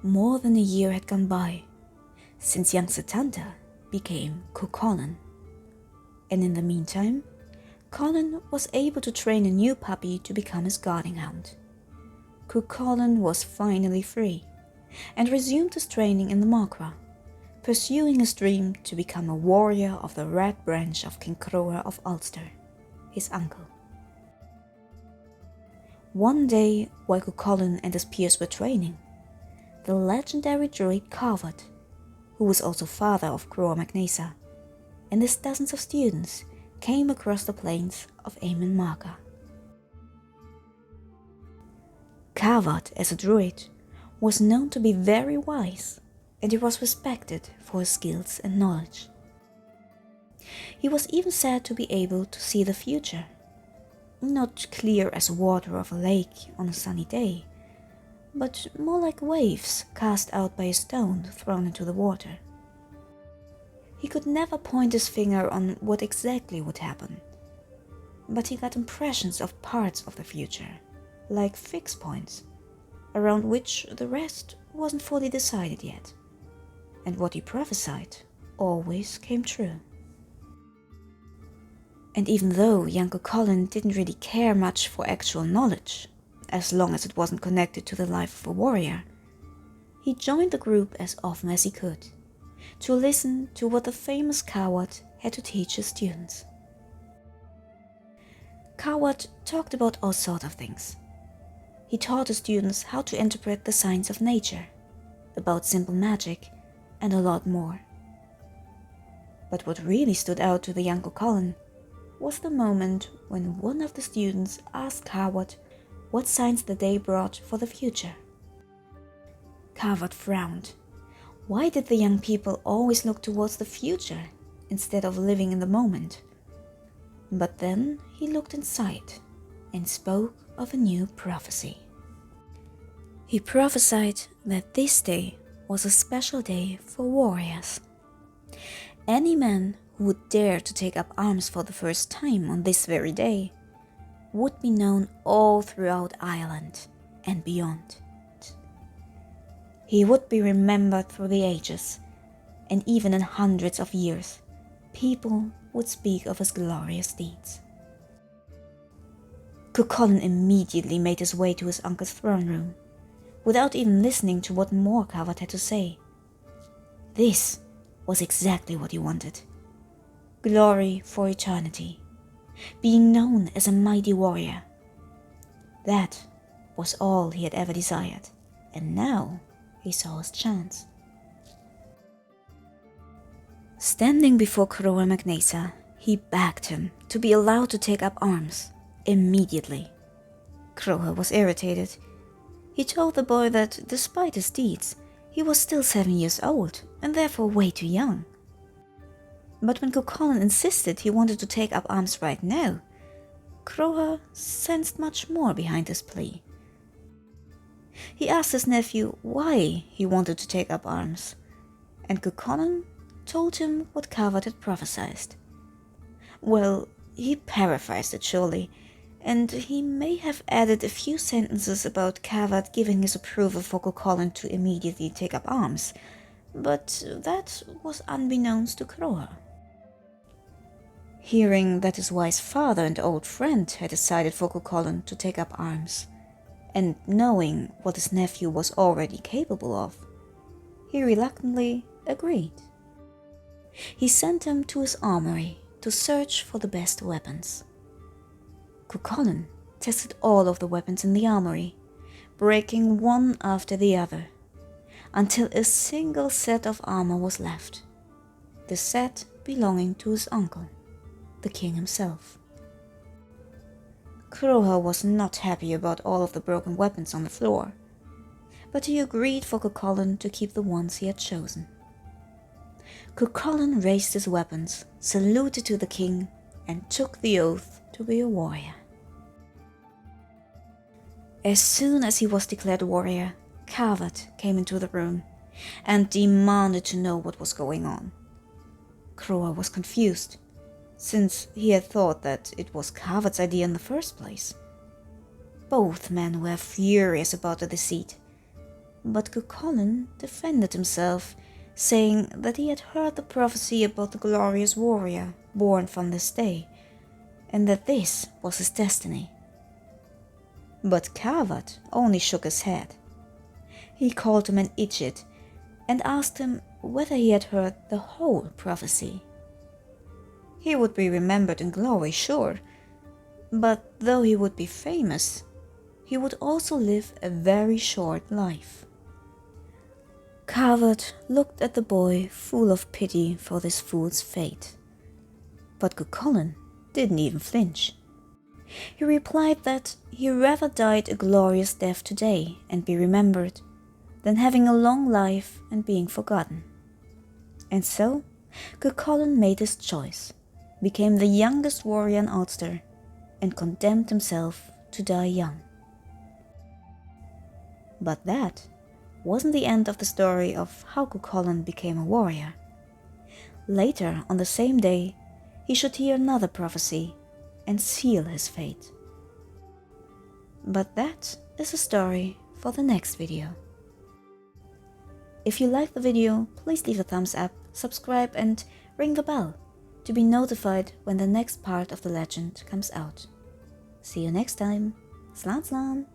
More than a year had gone by since young Setanta became Cuchulainn, and in the meantime, Colin was able to train a new puppy to become his guarding hound. Cuchulainn was finally free and resumed his training in the Markra, pursuing his dream to become a warrior of the Red Branch of King Croa of Ulster, his uncle. One day, while Cuchulainn and his peers were training, the legendary druid Carvot, who was also father of Croa MacNessa, and his dozens of students came across the plains of Eamon Marga. Carvot, as a druid, was known to be very wise, and he was respected for his skills and knowledge. He was even said to be able to see the future, not clear as water of a lake on a sunny day, but more like waves cast out by a stone thrown into the water. He could never point his finger on what exactly would happen, but he got impressions of parts of the future, like fixed points, around which the rest wasn't fully decided yet, and what he prophesied always came true. And even though young Cuchulainn didn't really care much for actual knowledge, as long as it wasn't connected to the life of a warrior, he joined the group as often as he could, to listen to what the famous Carvot had to teach his students. Carvot talked about all sorts of things. He taught his students how to interpret the signs of nature, about simple magic, and a lot more. But what really stood out to the young Cuchulainn was the moment when one of the students asked Carvot what signs the day brought for the future. Carvot frowned. Why did the young people always look towards the future instead of living in the moment? But then he looked inside and spoke of a new prophecy. He prophesied that this day was a special day for warriors. Any man who would dare to take up arms for the first time on this very day would be known all throughout Ireland and beyond. He would be remembered through the ages, and even in hundreds of years, people would speak of his glorious deeds. Cuchulainn immediately made his way to his uncle's throne room, without even listening to what more Carvot had to say. This was exactly what he wanted. Glory for eternity, being known as a mighty warrior. That was all he had ever desired, and now he saw his chance. Standing before Croa MacNessa, he begged him to be allowed to take up arms immediately. Croa was irritated. He told the boy that despite his deeds, he was still 7 years old and therefore way too young. But when Cuchulainn insisted he wanted to take up arms right now, Croa sensed much more behind his plea. He asked his nephew why he wanted to take up arms, and Cuchulainn told him what Carvot had prophesied. Well, he paraphrased it surely, and he may have added a few sentences about Carvot giving his approval for Cuchulainn to immediately take up arms, but that was unbeknownst to Croa. Hearing that his wise father and old friend had decided for Cuchulainn to take up arms, and knowing what his nephew was already capable of, he reluctantly agreed. He sent him to his armory to search for the best weapons. Cuchulainn tested all of the weapons in the armory, breaking one after the other, until a single set of armor was left, the set belonging to his uncle, the king himself. Croa was not happy about all of the broken weapons on the floor, but he agreed for Cuchulainn to keep the ones he had chosen. Cuchulainn raised his weapons, saluted to the king, and took the oath to be a warrior. As soon as he was declared warrior, Carvot came into the room and demanded to know what was going on. Croa was confused, since he had thought that it was Carvot's idea in the first place. Both men were furious about the deceit, But Cuchulainn defended himself, saying that he had heard the prophecy about the glorious warrior born from this day, and that this was his destiny. But Cavod only shook his head. He called him an idiot and asked him whether he had heard the whole prophecy. He would be remembered in glory, sure, but though he would be famous, he would also live a very short life. Cavod looked at the boy full of pity for this fool's fate. But Cuchulainn didn't even flinch. He replied that he rather died a glorious death today and be remembered than having a long life and being forgotten. And so Cuchulainn made his choice, became the youngest warrior in Ulster, and condemned himself to die young. But that wasn't the end of the story of how Cuchulainn became a warrior. Later on the same day, he should hear another prophecy and seal his fate. But that is a story for the next video. If you liked the video, please leave a thumbs up, subscribe and ring the bell to be notified when the next part of the legend comes out. See you next time. Slan slan!